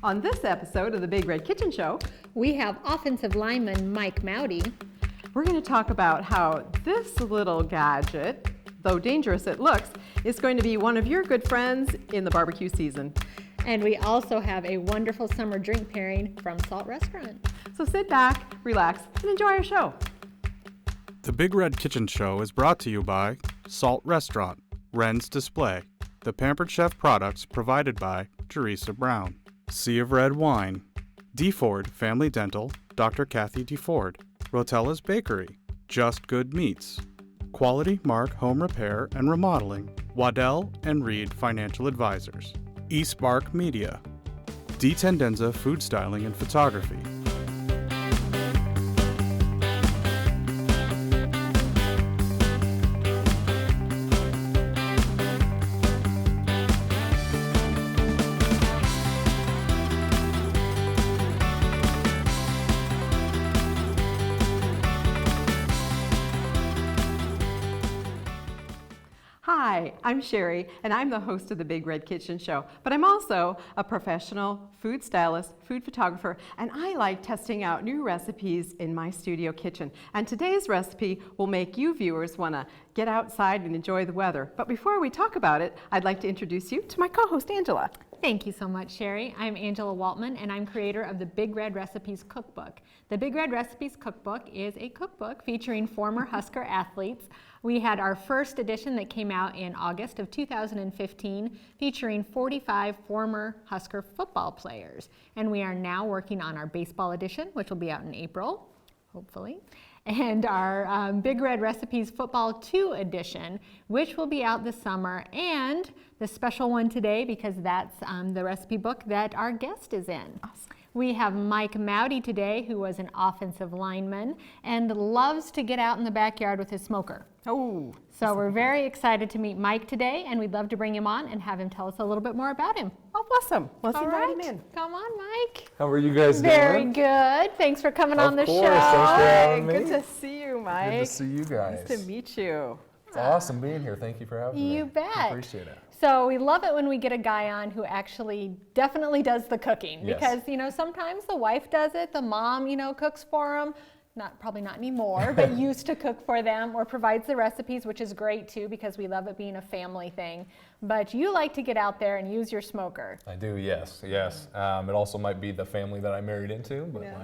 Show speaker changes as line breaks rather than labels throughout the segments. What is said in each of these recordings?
On this episode of the Big Red Kitchen Show,
we have offensive lineman Mike Moudy.
We're going to talk about how this little gadget, though dangerous it looks, is going to be one of your good friends in the barbecue season.
And we also have a wonderful summer drink pairing from Salt Restaurant.
So sit back, relax, and enjoy our show.
The Big Red Kitchen Show is brought to you by Salt Restaurant, Wren's Display, the Pampered Chef products provided by Teresa Brown, Sea of Red Wine, DeFord Family Dental, Dr. Kathy DeFord, Rotella's Bakery, Just Good Meats, Quality Mark Home Repair and Remodeling, Waddell and Reed Financial Advisors, eSpark Media, D. Tendenza Food Styling and Photography.
Hi, I'm Sherry, and I'm the host of the Big Red Kitchen Show, but I'm also a professional food stylist, food photographer, and I like testing out new recipes in my studio kitchen. And today's recipe will make you viewers want to get outside and enjoy the weather. But before we talk about it, I'd like to introduce you to my co-host, Angela.
Thank you so much, Sherry. I'm Angela Waltman, and I'm creator of the Big Red Recipes Cookbook. The Big Red Recipes Cookbook is a cookbook featuring former Husker athletes. We had our first edition that came out in August of 2015, featuring 45 former Husker football players. And we are now working on our baseball edition, which will be out in April, hopefully. And our Big Red Recipes Football 2 edition, which will be out this summer, and the special one today because that's the recipe book that our guest is in.
Awesome.
We have Mike Moudy today, who was an offensive lineman and loves to get out in the backyard with his smoker.
Oh,
So we're very excited to meet Mike today, and we'd love to bring him on and have him tell us a little bit more about him.
oh, awesome. Let's
All
invite
right,
him in.
come on, Mike.
How are you guys
Very
doing?
good. Thanks for coming on the
Of course,
show.
thanks for having me.
Good to see you, Mike.
Good to see you guys.
Nice to meet you.
It's awesome being here. Thank you for having me.
You bet.
I appreciate it.
So we love it when we get a guy on who actually definitely does the cooking,
Yes.
because sometimes the wife does it, the mom cooks for them. Probably not anymore, but used to cook for them or provides the recipes, which is great too because we love it being a family thing. But you like to get out there and use your smoker.
I do, yes. It also might be the family that I married into, but
Yeah.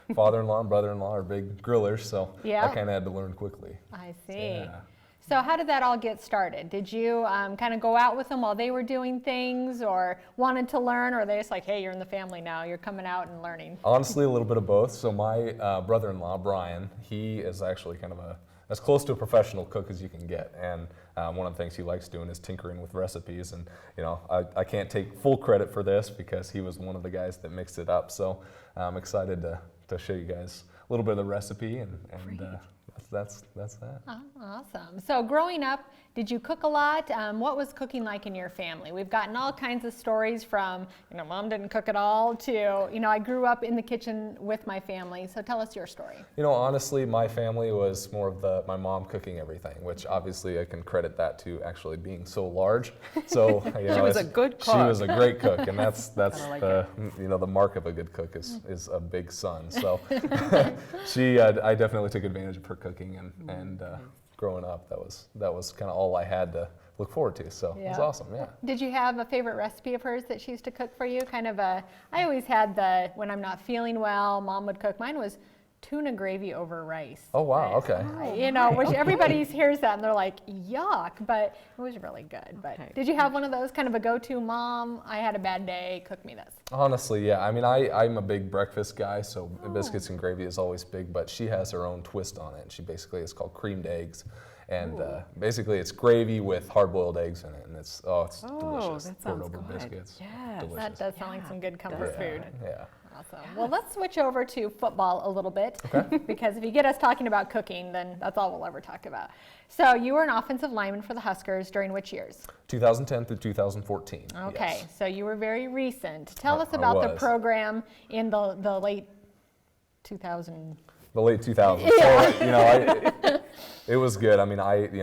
my father-in-law and brother-in-law are big grillers, so
Yeah.
I kind of had to learn quickly.
I see.
Yeah.
So how did that all get started? Did you kind of go out with them while they were doing things, or wanted to learn, or are they just like, hey, you're in the family now, you're coming out and learning?
Honestly, a little bit of both. So my brother-in-law, Brian, he is actually kind of as close to a professional cook as you can get. And one of the things he likes doing is tinkering with recipes. And I can't take full credit for this because he was one of the guys that mixed it up. So I'm excited to show you guys a little bit of the recipe, and that's that.
Oh, awesome. So growing up, did you cook a lot? What was cooking like in your family? We've gotten all kinds of stories from, mom didn't cook at all, to, I grew up in the kitchen with my family. So tell us your story.
Honestly, my family was more of my mom cooking everything, which obviously I can credit that to actually being so large. So
She was a good cook.
She was a great cook, and that's
like
the mark of a good cook is a big son. So I definitely took advantage of her cooking, and growing up, that was kind of all I had to look forward to. So it was
Yeah.
awesome. Yeah.
Did you have a favorite recipe of hers that she used to cook for you? I always had when I'm not feeling well, mom would cook. Mine was tuna gravy over rice.
Oh wow. Okay.
Which everybody hears that and they're like, yuck, but it was really good. But
Okay.
did you have one of those kind of a go-to, mom, I had a bad day, cook me this?
Honestly, yeah. I mean, I'm a big breakfast guy, so biscuits and gravy is always big, but she has her own twist on it. She basically is called creamed eggs. And basically it's gravy with hard-boiled eggs in it, and it's delicious.
That
Poured
sounds
over
good.
biscuits.
Yes.
Delicious.
That does sound like some good comfort
does.
food.
Yeah.
Awesome. Well, let's switch over to football a little bit,
Okay.
because if you get us talking about cooking, then that's all we'll ever talk about. So you were an offensive lineman for the Huskers during which years?
2010 through 2014.
Okay,
Yes.
so you were very recent. Tell us
I
about the
was.
program in the late 2000s.
The late 2000s.
Yeah.
So, It was good. I mean,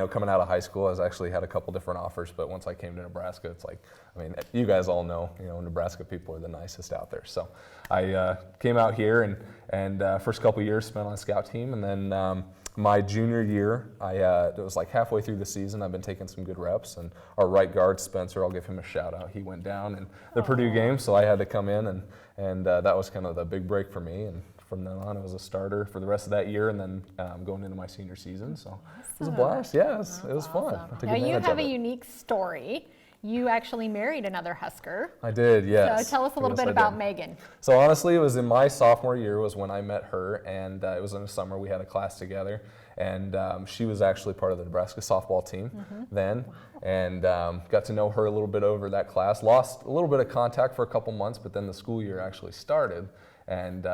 coming out of high school, I actually had a couple different offers, but once I came to Nebraska, it's like, I mean, you guys all know, Nebraska people are the nicest out there. So I came out here and first couple years spent on a scout team, and then my junior year, it was like halfway through the season, I've been taking some good reps, and our right guard, Spencer, I'll give him a shout out. He went down in the Purdue game, so I had to come in, and that was kind of the big break for me. And from then on, I was a starter for the rest of that year, and then going into my senior season. So it was a blast. Yeah, it was fun. I took
Now you
advantage
have
of
a
it.
unique story. You actually married another Husker.
I did, yes.
So tell us a little
Yes,
bit
I
about
did.
Megan.
So honestly, it was in my sophomore year was when I met her, and it was in the summer. We had a class together, and she was actually part of the Nebraska softball team then, and got to know her a little bit over that class. Lost a little bit of contact for a couple months, but then the school year actually started, and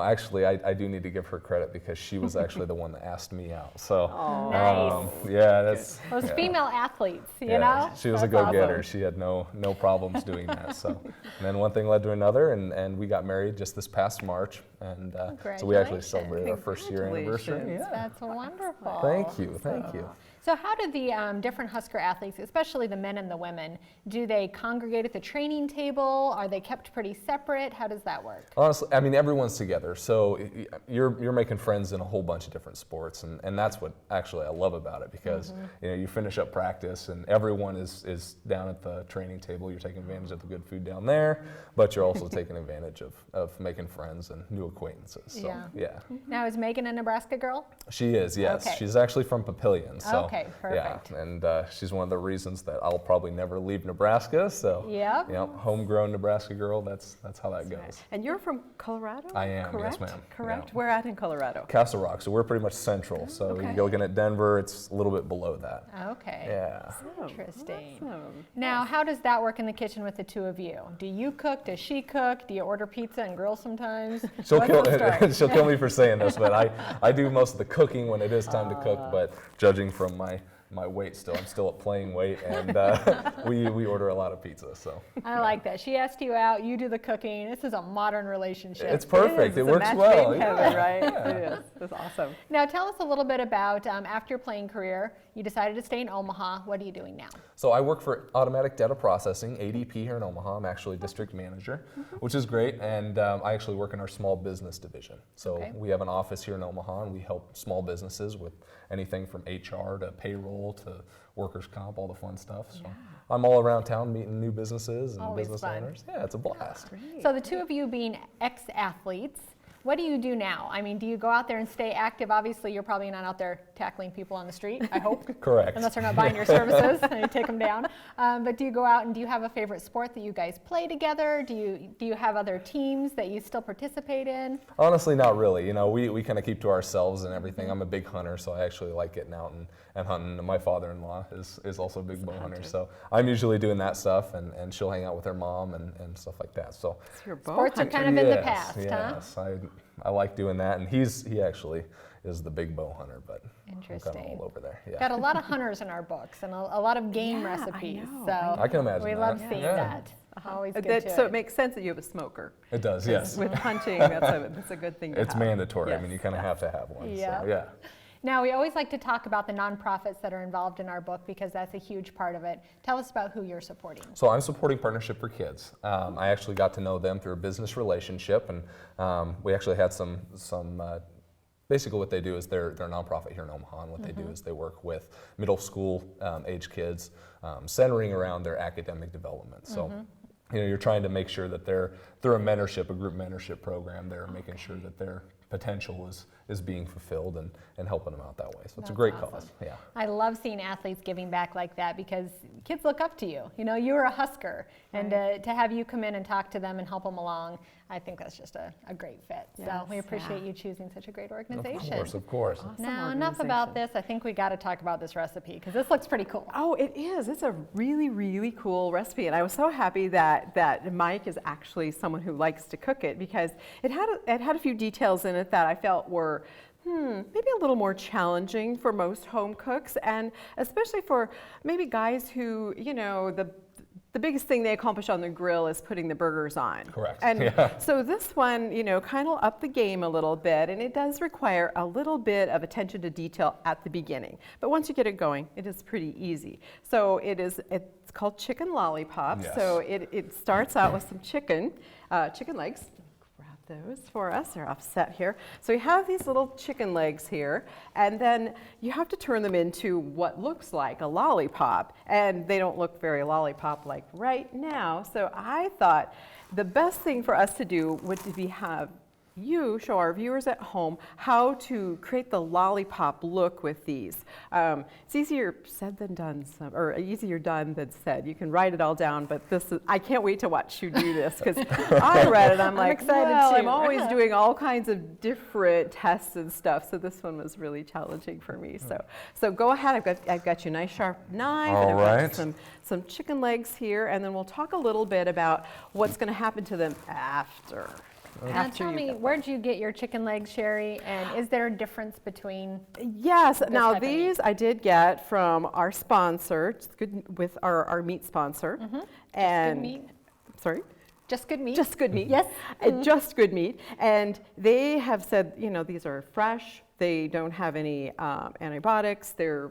actually I do need to give her credit because she was actually the one that asked me out. So
Nice.
yeah, that's
Those
yeah.
female athletes, you
Yeah,
know?
she was a
That's
go-getter.
awesome.
She had no problems doing that. So, and then one thing led to another, and we got married just this past March, and so we actually celebrated our first year anniversary.
Congratulations.
Yeah.
That's wonderful.
Thank you.
So how do the different Husker athletes, especially the men and the women, do they congregate at the training table? Are they kept pretty separate? How does that work?
Honestly, I mean, everyone's together, so you're making friends in a whole bunch of different sports, and that's what actually I love about it, because you finish up practice and everyone is down at the training table. You're taking advantage of the good food down there, but you're also taking advantage of making friends and new acquaintances. So, yeah.
Now, is Megan a Nebraska girl?
She is, yes.
Okay.
She's actually from Papillion, so
Okay, perfect.
yeah, and she's one of the reasons that I'll probably never leave Nebraska. So,
Yep.
Homegrown Nebraska girl. That's how that goes.
And you're from Colorado?
I am, yes,
correct?
ma'am.
Correct.
Yeah.
Where at in Colorado?
Castle Rock, so we're pretty much central. So
Okay.
you're looking at Denver, it's a little bit below that.
Okay.
Yeah.
Interesting.
Awesome.
Now, how does that work in the kitchen with the two of you? Do you cook? Does she cook? Do you order pizza and grill sometimes?
She'll
What's
kill,
the story?
she'll kill me for saying this, but I do most of the cooking when it is time to cook. But judging from my weight still, I'm still at playing weight, and we order a lot of pizza. So
I like that. She asked you out, you do the cooking. This is a modern relationship.
it's perfect. It
It's a
works
match
well.
made in heaven, right? It is. It's awesome.
Now, tell us a little bit about after your playing career, you decided to stay in Omaha. What are you doing now?
So I work for Automatic Data Processing, ADP here in Omaha. I'm actually district manager, which is great, and I actually work in our small business division. So
Okay.
we have an office here in Omaha, and we help small businesses with anything from HR to payroll to workers' comp, all the fun stuff. So I'm all around town meeting new businesses and
Always
business
fun.
owners. Yeah, it's a blast.
So the two of you being ex-athletes, what do you do now? I mean, do you go out there and stay active? Obviously, you're probably not out there tackling people on the street, I hope.
Correct.
Unless they're not buying your services and you take them down. But do you go out and do you have a favorite sport that you guys play together? Do you have other teams that you still participate in?
Honestly, not really. We kind of keep to ourselves and everything. I'm a big hunter, so I actually like getting out and hunting. And my father-in-law is also a big bow hunter, so I'm usually doing that stuff, and she'll hang out with her mom and stuff like that. So
It's your bow
Sports are
hunter.
kind of in the
yes,
past, huh?
yes, I like doing that, and he actually is the big bow hunter, but I'm kind of
Interesting.
all over there. Yeah.
Got a lot of hunters in our books and a lot of game
Yeah, I
recipes.
know,
So
I can imagine
we
that.
love
Yeah.
seeing
Yeah.
that. Always good
That,
to
so
it.
it makes sense that you have a smoker.
It does, yes.
With hunting, that's a good thing to
It's
have.
mandatory. I
Yes,
mean, you kind of have to have one.
Yeah.
So, yeah.
Now, we always like to talk about the nonprofits that are involved in our book because that's a huge part of it. Tell us about who you're supporting.
So I'm supporting Partnership for Kids. I actually got to know them through a business relationship, and we actually had some basically what they do is they're a nonprofit here in Omaha, and what they do is they work with middle school age kids, centering around their academic development. So you're trying to make sure that they're through a mentorship, a group mentorship program, they're making sure that their potential is being fulfilled and helping them out that way. So it's a great cause. Yeah.
I love seeing athletes giving back like that because kids look up to you. You were a Husker, and to have you come in and talk to them and help them along, I think that's just a great fit. So
Yes,
we appreciate
yeah.
you choosing such a great organization.
Of course.
Now, enough about this. I think we got to talk about this recipe because this looks pretty cool.
Oh, it is. It's a really, really cool recipe, and I was so happy that Mike is actually someone who likes to cook it because it had a few details in it that I felt were maybe a little more challenging for most home cooks, and especially for maybe guys who, the the biggest thing they accomplish on the grill is putting the burgers on.
Correct.
And
Yeah.
so this one, kind of up the game a little bit, and it does require a little bit of attention to detail at the beginning. But once you get it going, it is pretty easy. So it's called chicken lollipop.
Yes.
So it starts out with some chicken legs. Grab those for us. They're offset here. So you have these little chicken legs here, and then you have to turn them into what looks like a lollipop. And they don't look very lollipop-like right now. So I thought the best thing for us to do would be have you show our viewers at home how to create the lollipop look with these. It's easier said than done, or easier done than said. You can write it all down, but I can't wait to watch you do this, because I read it, I'm like,
excited
well,
too.
I'm always doing all kinds of different tests and stuff, so this one was really challenging for me. So go ahead, I've got you a nice sharp knife,
All
and I've
right.
got some chicken legs here, and then we'll talk a little bit about what's gonna happen to them after.
Now
After
tell
you
me,
get them.
where'd you get your chicken legs, Sherry? And is there a difference between?
Yes, now
type of meat?
these I did get from our sponsor, Just Good, with our meat sponsor. And
Meat?
sorry?
Just good meat?
Just Good Meat.
Yes.
Just Good Meat. And they have said, these are fresh. They don't have any antibiotics. They're,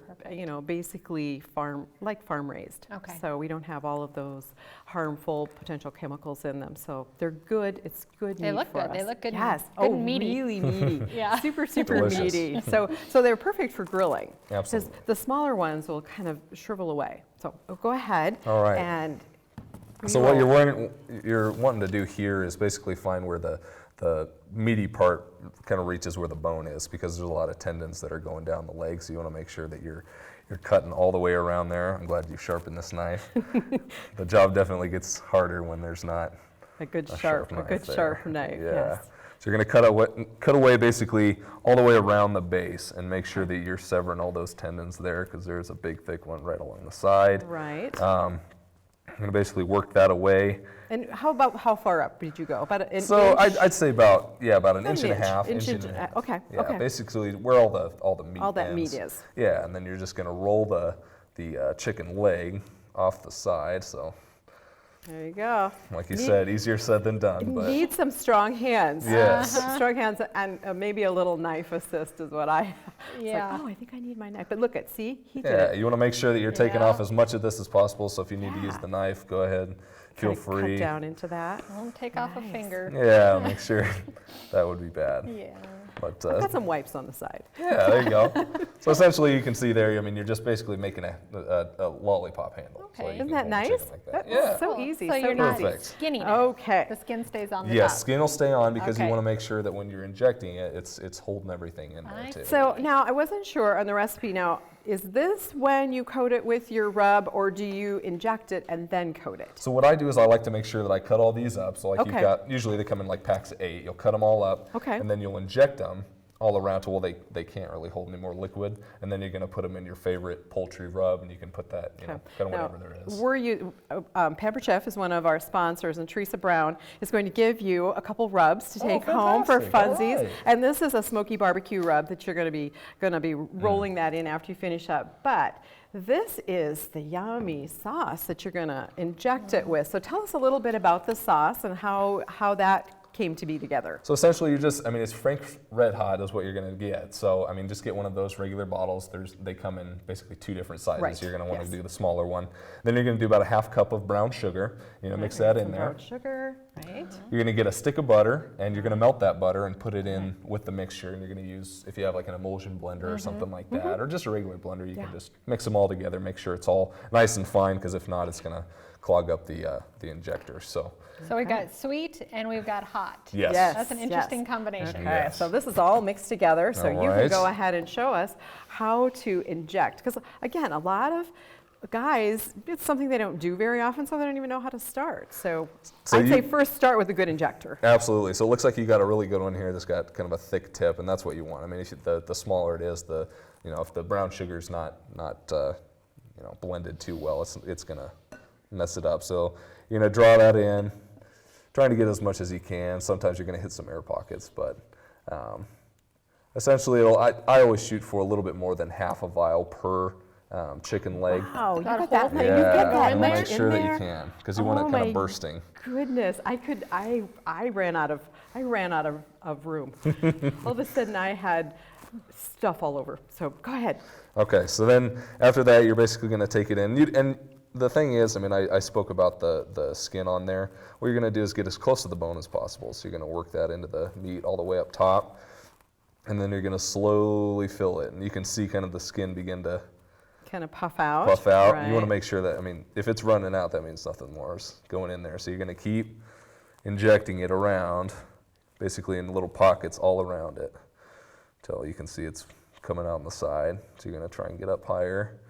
basically farm raised.
Okay.
So we don't have all of those harmful potential chemicals in them. So they're good. It's good
They
meat
look
for
good.
us.
They look good.
Yes.
Good and meaty.
Really meaty.
Yeah.
Super
Delicious.
meaty. So they're perfect for grilling.
Absolutely.
Because the smaller ones will kind of shrivel away. So go ahead.
All right.
And
So what you're wanting to do here is basically find where the meaty part kind of reaches where the bone is, because there's a lot of tendons that are going down the leg. So you want to make sure that you're cutting all the way around there. I'm glad you sharpened this knife. The job definitely gets harder when there's not
a good
a
sharp
there.
knife.
Yeah.
Yes.
So you're going to cut away basically all the way around the base and make sure that you're severing all those tendons there, because there's a big thick one right along the side.
Right.
I'm going to basically work that away.
And how far up did you go? About an
So
inch?
I'd say about an inch and a
inch.
half.
Inch
and
and
a half.
okay,
Yeah,
okay.
basically where all the meat
All that
ends.
meat is.
Yeah, and then you're just going to roll the chicken leg off the side. So
There you go.
like you said, easier said than done. But
Need some strong hands.
Yes.
Some strong hands and maybe a little knife assist is what I. It's
Yeah.
like, I think I need my knife. But look he did
yeah,
it.
you want to make sure that you're taking
Yeah.
off as much of this as possible. So if you need to use
Yeah.
the knife, go ahead. Feel
Kinda
free.
Cut down into that.
Don't take off a
Nice.
finger.
Yeah, make sure that would be bad.
Yeah.
But
I've got some wipes on the side.
yeah, there you go. So essentially, you can see there. You're just basically making a lollipop handle. So
Okay.
you
Isn't
can
that
hold the chicken
nice?
like that.
That's
Yeah.
so
Cool.
easy.
So you're not
Perfect.
skinning it.
Okay.
The skin stays on the
Yes,
top.
skin will stay on because you
Okay.
want to make sure that when you're injecting it, it's holding everything in there
I
too.
So now I wasn't sure on the recipe. Now, is this when you coat it with your rub, or do you inject it and then coat it?
So what I do is I like to make sure that I cut all these up. So like
Okay.
you've got, usually they come in like packs of 8. You'll cut them all up,
Okay.
and then you'll inject them all around till they can't really hold any more liquid, and then you're going to put them in your favorite poultry rub, and you can put that, kind of
Now,
whatever there is.
Pampered Chef is one of our sponsors, and Teresa Brown is going to give you a couple rubs to
Oh,
take home for
fantastic.
funsies.
All right.
And this is a smoky barbecue rub that you're going to be rolling that in after you finish up. But this is the yummy sauce that you're going to inject it with. So tell us a little bit about the sauce and how that came to be together.
So essentially, it's Frank's Red Hot is what you're going to get. So just get one of those regular bottles. They come in basically 2 different sizes.
Right,
You're going to want
yes.
to do the smaller one. Then you're going to do about a half cup of brown sugar. Mix that in
Some
there.
brown sugar, right?
You're going to get a stick of butter, and you're going to melt that butter and put it in with the mixture. And you're going to use, if you have like an emulsion blender or something like that, or just a regular blender, you can just mix them all together, make sure it's all nice and fine, because if not, it's going to clog up the injector. So
So we've got sweet and we've got hot.
yes.
That's an interesting combination.
Okay,
Yes.
so this is all mixed together, so
All
you can
right.
go ahead and show us how to inject. Because again, a lot of guys, it's something they don't do very often, so they don't even know how to start. So I'd say first start with a good injector.
Absolutely. So it looks like you got a really good one here that's got kind of a thick tip, and that's what you want. The smaller it is, if the brown sugar's not blended too well, it's gonna mess it up. So you're gonna draw that in, trying to get as much as you can. Sometimes you're gonna hit some air pockets, but essentially, I always shoot for a little bit more than half a vial per chicken leg.
Wow, you
Got a
got that
whole
thing.
thing
You get
going
that
in
much
there?
Make sure
in
that
there?
you can, because you want it
Oh
kind
my
of bursting.
Goodness, I ran out of room. All of a sudden, I had stuff all over. So go ahead.
Okay, so then after that, you're basically going to take it in. And the thing is, I mean, I spoke about the skin on there. What you're going to do is get as close to the bone as possible. So you're going to work that into the meat all the way up top. And then you're going to slowly fill it. And you can see kind of the skin begin to
Kind of puff out.
puff out.
Right.
You want to make sure that, I mean, if it's running out, that means nothing more is going in there. So you're going to keep injecting it around, basically in little pockets all around it, until you can see it's coming out on the side. So you're going to try and get up higher.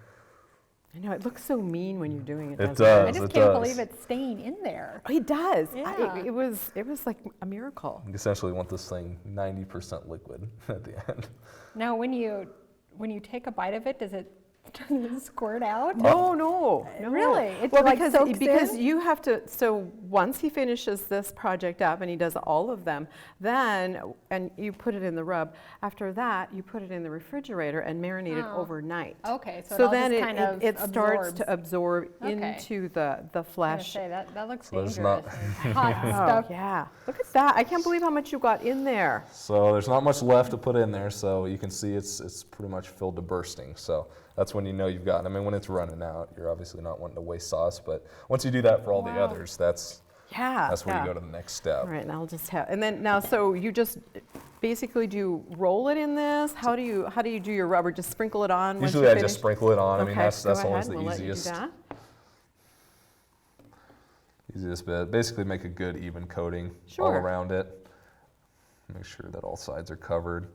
I know, it looks so mean when you're doing it.
It
doesn't
I
does.
just
It
can't
does.
believe it's staying in there.
It does.
Yeah.
It was like a miracle.
You essentially want this thing 90% liquid at the end.
Now, when you take a bite of it, does it squirt out?
No.
Really? It
Well,
like
because
soaks in?
you have to. So once he finishes this project up and he does all of them, then and you put it in the rub. After that, you put it in the refrigerator and marinate it
Oh.
overnight.
Okay, so,
So
it
then
all just kind of
it starts
absorbs.
to absorb
Okay.
into the
I was
flesh.
gonna say, that looks
So there's
dangerous.
not-
Hot
Oh
stuff.
yeah! Look at that! I can't believe how much you got in there.
So there's not much left to put in there, so you can see it's pretty much filled to bursting. So that's when you know you've got. I mean, when it's running out, you're obviously not wanting to waste sauce, but once you do that for all the
Wow.
others, that's
Yeah.
where
yeah.
you go to the next step.
All right, and I'll just have, and then now, so you just basically do you roll it in this? How do you do your rubber? Just sprinkle it on. once
Usually
you
I just
finish?
sprinkle it on. I mean,
Okay,
that's
go
always
ahead,
the
we'll let you do
easiest.
that.
Easiest bit. Basically make a good even coating all
Sure.
around it. Make sure that all sides are covered.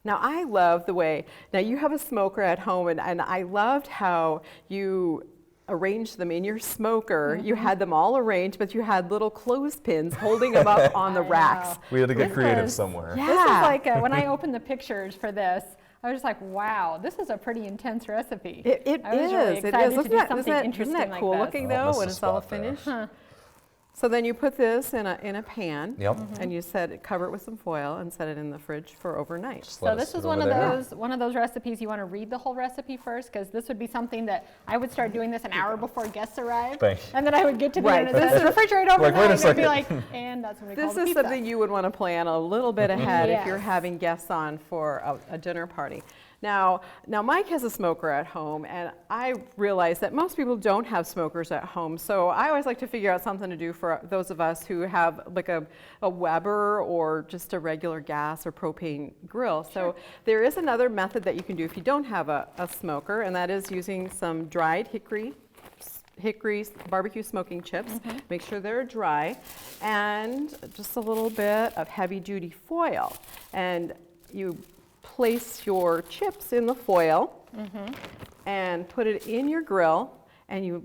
Now I love the way, now you have a smoker at home and I loved how you arranged them in your smoker. You had them all arranged, but you had little clothespins holding them up on the
I
racks.
know.
We had to get
This
creative
was-
somewhere.
Yeah.
This is like, when I opened the pictures for this, I was just like, wow, this is a pretty intense recipe.
It
I was really
is.
excited to
Isn't
do
that,
something
isn't
interesting
that
like
cool
this.
looking
Oh,
though
missed
when
a
it's all
spot there.
finished? So then you put this in a pan.
Yep.
And you cover it with some foil and set it in the fridge for overnight.
Just
So
let it
this
sit
is one
over
of
there.
those recipes you want to read the whole recipe first, because this would be something that I would start doing this an hour before guests arrive,
Thank you.
and then I would get to the
Right,
end and it
this
says
is-
refrigerate
Like, wait
overnight,
a
and I'd be
second.
like, and that's when we call
This
the
is
pizza.
something you would want to plan a little bit ahead if you're
Yes.
having guests on for a dinner party. Now Mike has a smoker at home, and I realize that most people don't have smokers at home. So I always like to figure out something to do for those of us who have like a Weber or just a regular gas or propane grill. So there is another method that you can do if you don't have a smoker, and that is using some dried hickory barbecue smoking chips. Make sure they're dry, and just a little bit of heavy duty foil. And you place your chips in the foil and put it in your grill, and you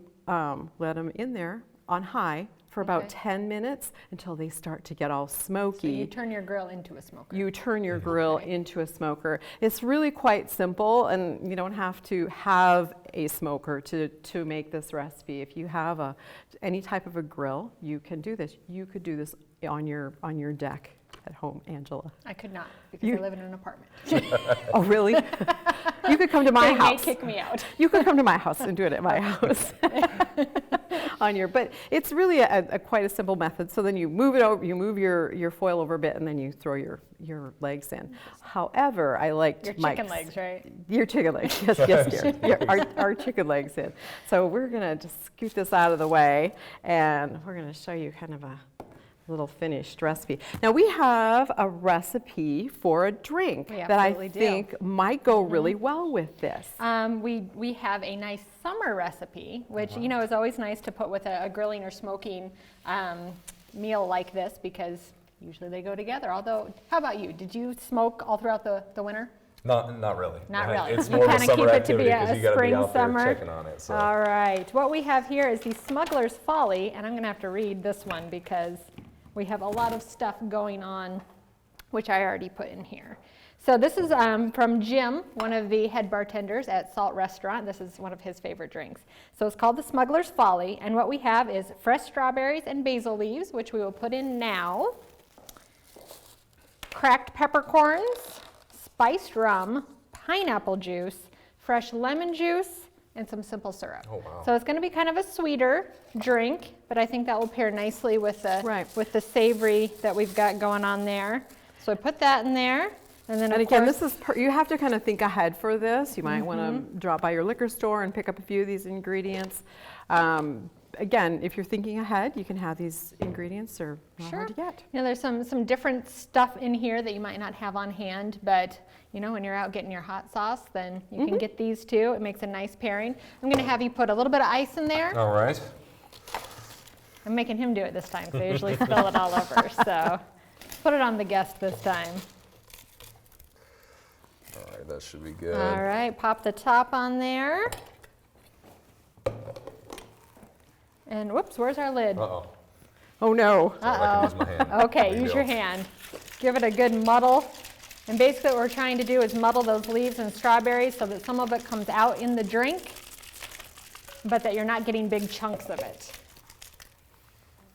let them in there on high for about
Okay.
10 minutes until they start to get all
So
smoky.
you turn your grill into a smoker.
You turn your grill into a smoker. It's really quite simple, and you don't have to have a smoker to make this recipe. If you have any type of a grill, you can do this. You could do this on your deck at home, Angela.
I could not, because
You-
I live in an apartment.
Oh, really? You could come to my
They may
house.
kick me out.
You could come to my house and do it at my house. But it's really a quite a simple method. So then you move it over, you move your foil over a bit, and then you throw your legs in. However, I liked
Your
Mike's.
chicken legs, right?
Your chicken legs, yes, dear. Our chicken legs in. So we're gonna just scoot this out of the way, and we're gonna show you kind of a little finished recipe. Now we have a recipe for a drink
We
that I
absolutely do.
think might go really well with this.
We have a nice summer recipe, which you know is always nice to put with a grilling or smoking meal like this, because usually they go together. Although, how about you? Did you smoke all throughout the winter?
Not really.
Not really.
It's
You
more of a
kinda
summer
keep it to
activity
be a
because you got to
spring,
be out there
summer.
checking on it. So.
All right. What we have here is the Smugglers Folly, and I'm going to have to read this one because we have a lot of stuff going on, which I already put in here. So this is from Jim, one of the head bartenders at Salt Restaurant. This is one of his favorite drinks. So it's called the Smugglers Folly, and what we have is fresh strawberries and basil leaves, which we will put in now, cracked peppercorns, spiced rum, pineapple juice, fresh lemon juice, and some simple syrup.
Oh, wow.
So it's going to be kind of a sweeter drink, but I think that will pair nicely with the savory that we've got going on there. So I put that in there. And then
And
of
again,
course,
this is you have to kind of think ahead for this. You might want to drop by your liquor store and pick up a few of these ingredients. Again, if you're thinking ahead, you can have these ingredients. They're not hard to get.
You know, there's some different stuff in here that you might not have on hand, but you know, when you're out getting your hot sauce, then you can get these too. It makes a nice pairing. I'm going to have you put a little bit of ice in there.
All right.
I'm making him do it this time, so I usually spill it all over. So put it on the guest this time.
All right, that should be good.
All right, pop the top on there. And whoops, where's our lid?
Uh-oh.
Oh no.
So I can use my hand.
Okay,
There you
use
go.
your hand. Give it a good muddle. And basically what we're trying to do is muddle those leaves and strawberries so that some of it comes out in the drink, but that you're not getting big chunks of it.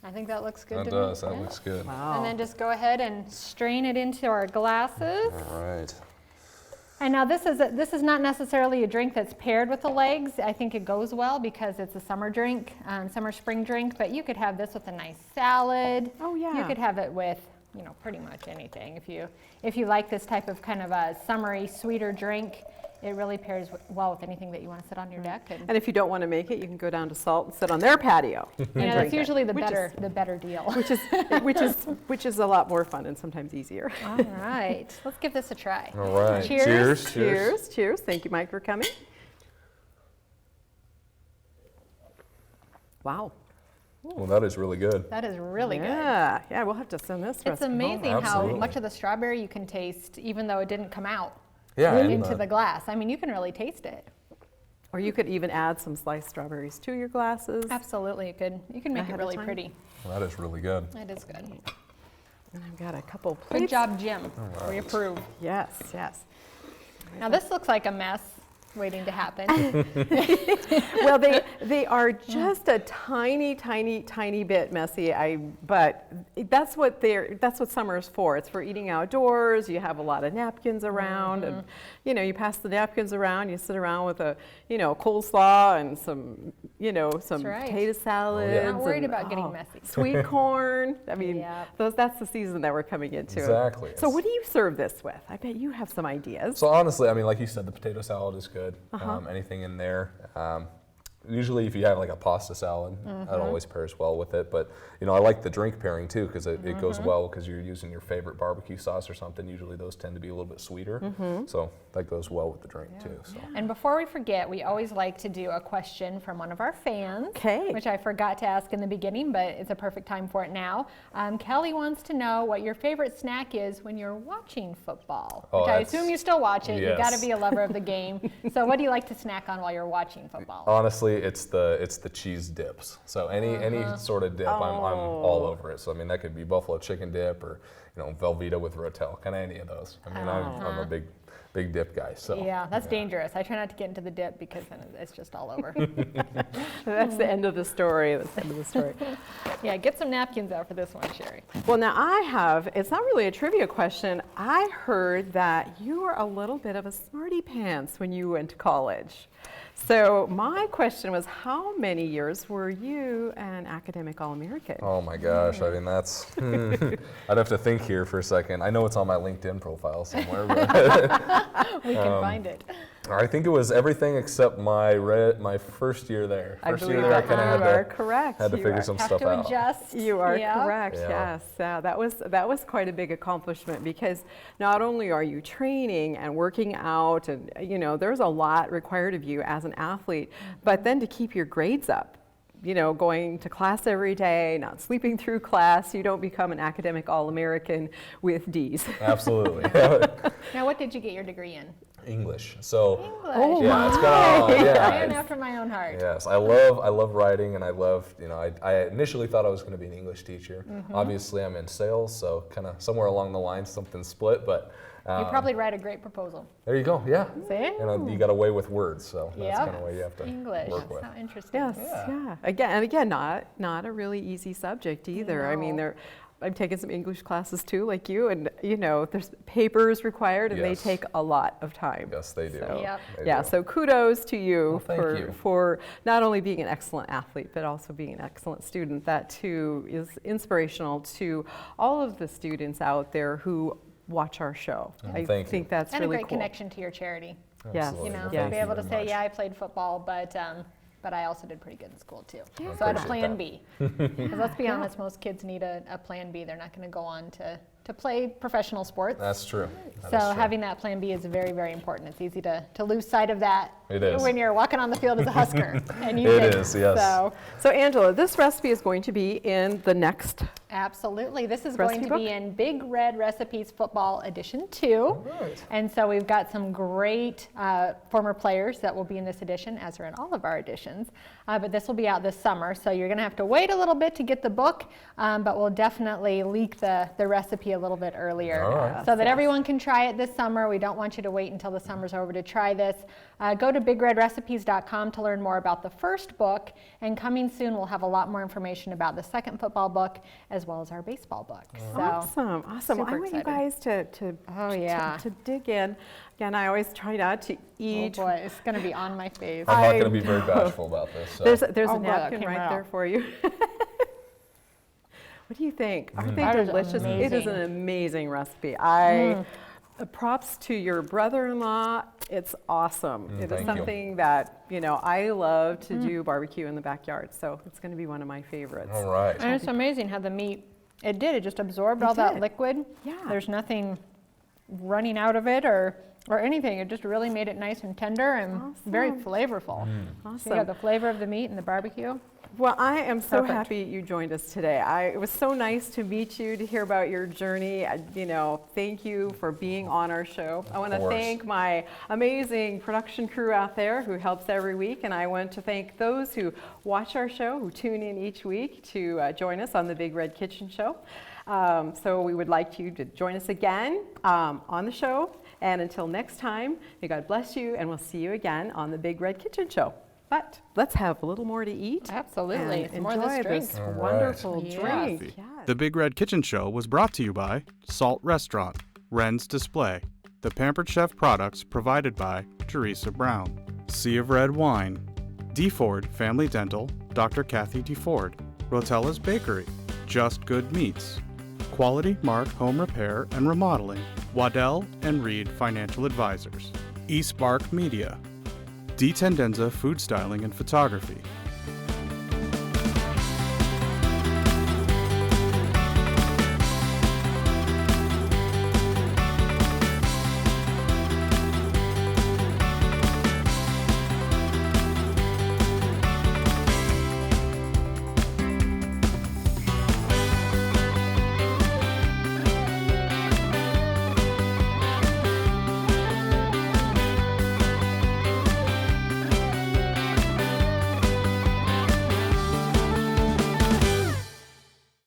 I think that looks good
That
to
does.
me.
That
Yeah.
looks good.
Wow.
And then just go ahead and strain it into our glasses.
All right.
And now this is not necessarily a drink that's paired with the legs. I think it goes well because it's a summer drink, summer spring drink, but you could have this with a nice salad.
Oh, yeah.
You could have it with, you know, pretty much anything. If you like this type of kind of a summery, sweeter drink, it really pairs well with anything that you want to sit on your deck. And
And if you don't want to make it, you can go down to Salt and sit on their patio.
you know, that's usually the better deal.
Which is a lot more fun and sometimes easier.
All right, let's give this a try.
All right.
Cheers.
Cheers, cheers. Thank you, Mike, for coming. Wow.
Well, that is really good.
That is really good.
Yeah, we'll have to send this
It's
recipe home.
amazing how
Absolutely.
much of the strawberry you can taste, even though it didn't come out
Yeah. and,
into the glass. I mean, you can really taste it.
Or you could even add some sliced strawberries to your glasses.
Absolutely, you can make
Ahead
it
of
really
time.
pretty.
that is really good.
It is good.
And I've got a couple plates.
Good job, Jim. We approve.
Yes, yes.
Now this looks like a mess waiting to happen.
Well, they are just a tiny, tiny, tiny bit messy. But that's what summer is for. It's for eating outdoors. You have a lot of napkins around, and you pass the napkins around. You sit around with a coleslaw and some
right.
potato salads.
Not worried
and,
about getting messy.
Sweet corn. I mean,
Yep.
that's the season that we're coming into.
Exactly.
So what do you serve this with? I bet you have some ideas.
So honestly, I mean, like you said, the potato salad is good.
Uh-huh.
Anything in there. Usually, if you have like a pasta salad, that always pairs well with it. But I like the drink pairing too because it goes well because you're using your favorite barbecue sauce or something. Usually, those tend to be a little bit sweeter, so that goes well with the drink too. So.
And before we forget, we always like to do a question from one of our fans,
Okay.
which I forgot to ask in the beginning, but it's a perfect time for it now. Kelly wants to know what your favorite snack is when you're watching football,
Oh,
which I
that's-
assume you still watch it. You got to
yes.
be a lover of the game. So what do you like to snack on while you're watching football?
Honestly, it's the cheese dips. So any sort of dip, I'm all over it. So I mean, that could be buffalo chicken dip or Velveeta with Rotel, kind of any of those. I mean, I'm a big dip guy. So
Yeah, that's dangerous. I try not to get into the dip because then it's just all over.
That's the end of the story. That's the end of the story.
Yeah, get some napkins out for this one, Sherry.
Well, now it's not really a trivia question. I heard that you were a little bit of a smarty pants when you went to college. So my question was, how many years were you an academic All-American?
Oh my gosh, I mean that's, I'd have to think here for a second. I know it's on my LinkedIn profile somewhere, but
We can find it.
I think it was everything except my first year there.
I
First
believe
year there, I
that
kind of
you are correct.
had to
You
figure
are-
some
Have
stuff
to
out.
adjust.
You are
Yeah.
correct,
Yeah.
yes. That was quite a big accomplishment because not only are you training and working out and there's a lot required of you as an athlete, but then to keep your grades up, going to class every day, not sleeping through class, you don't become an academic All-American with D's.
Absolutely.
Now, what did you get your degree in?
English. So
English.
yeah, it's got
Man
yeah.
after my own heart.
Yes, I love writing, and I love, I initially thought I was going to be an English teacher. Obviously, I'm in sales, so kind of somewhere along the line, something split, but
You probably write a great proposal.
there you go, yeah.
See?
You got away with words, so that's
Yep.
kind of what you have to
English.
work
That's
with.
how interesting.
Yes, yeah. Again, not a really easy subject either. I mean,
No.
I'm taking some English classes too, like you, and there's papers required, and
Yes.
they take a lot of time.
Yes, they do.
So,
Yep.
They
yeah,
do.
so kudos to you,
Well, thank
for
you.
for not only being an excellent athlete, but also being an excellent student. That too is inspirational to all of the students out there who watch our show. I
thank you.
think that's
And
really
a great
cool.
connection to your charity.
Yes.
Absolutely.
You know,
Well,
Yes.
to be
thank
able
you
to
very
say,
much.
yeah, I played football, but I also did pretty good in school too. So I had a
appreciate
plan
that.
B. Because let's be honest, most kids need a plan B. They're not going to go on to play professional sports.
That's true. That
So
is true.
having that plan B is very, very important. It's easy to lose sight of that
It is.
when you're walking on the field as a Husker. And you
It
didn't.
is, yes.
So Angela, this recipe is going to be in the next.
Absolutely. This is
Recipe
going to be in Big Red Recipes Football Edition 2.
right.
And so we've got some great former players that will be in this edition, as are in all of our editions. But this will be out this summer, so you're going to have to wait a little bit to get the book, but we'll definitely leak the recipe a little bit earlier
All right.
so that everyone can try it this summer. We don't want you to wait until the summer's over to try this. Go to bigredrecipes.com to learn more about the first book, and coming soon we'll have a lot more information about the second football book as well as our baseball book. So
Awesome. Well,
super
I want you
excited.
guys to
Oh, yeah.
to dig in. Again, I always try not to
oh
eat.
boy, it's going to be on my face.
I'm not
I
going to be very
know.
bashful about this. So.
There's
Oh,
a
boy, that
napkin
came
right
out.
there for you. What do you think? Aren't they
That is
delicious? It is an
amazing.
amazing recipe. Props to your brother-in-law. It's awesome. It is
thank you.
something that I love to do barbecue in the backyard. So it's going to be one of my favorites.
All right.
And it's amazing how the meat, it just absorbed all that
did.
liquid.
Yeah.
There's nothing running out of it or anything. It just really made it nice and tender and very flavorful. So you got
Awesome.
the flavor of the meat and the barbecue.
Well, I am so
Perfect.
happy you joined us today. It was so nice to meet you, to hear about your journey. Thank you for being on our show. I want to
course.
thank my amazing production crew out there who helps every week, and I want to thank those who watch our show, who tune in each week to join us on the Big Red Kitchen Show. So we would like you to join us again on the show. And until next time, may God bless you, and we'll see you again on the Big Red Kitchen Show. But let's have a little more to eat.
Absolutely.
And
It's more of this
enjoy
drink.
this
All right.
wonderful
Yes.
drink. Yes.
The Big Red Kitchen Show was brought to you by Salt Restaurant, Wren's Display, the Pampered Chef products provided by Teresa Brown, Sea of Red Wine, DeFord Family Dental, Dr. Kathy DeFord, Rotella's Bakery, Just Good Meats, Quality Mark Home Repair and Remodeling, Waddell and Reed Financial Advisors, East Bark Media, D. Tendenza Food Styling and Photography,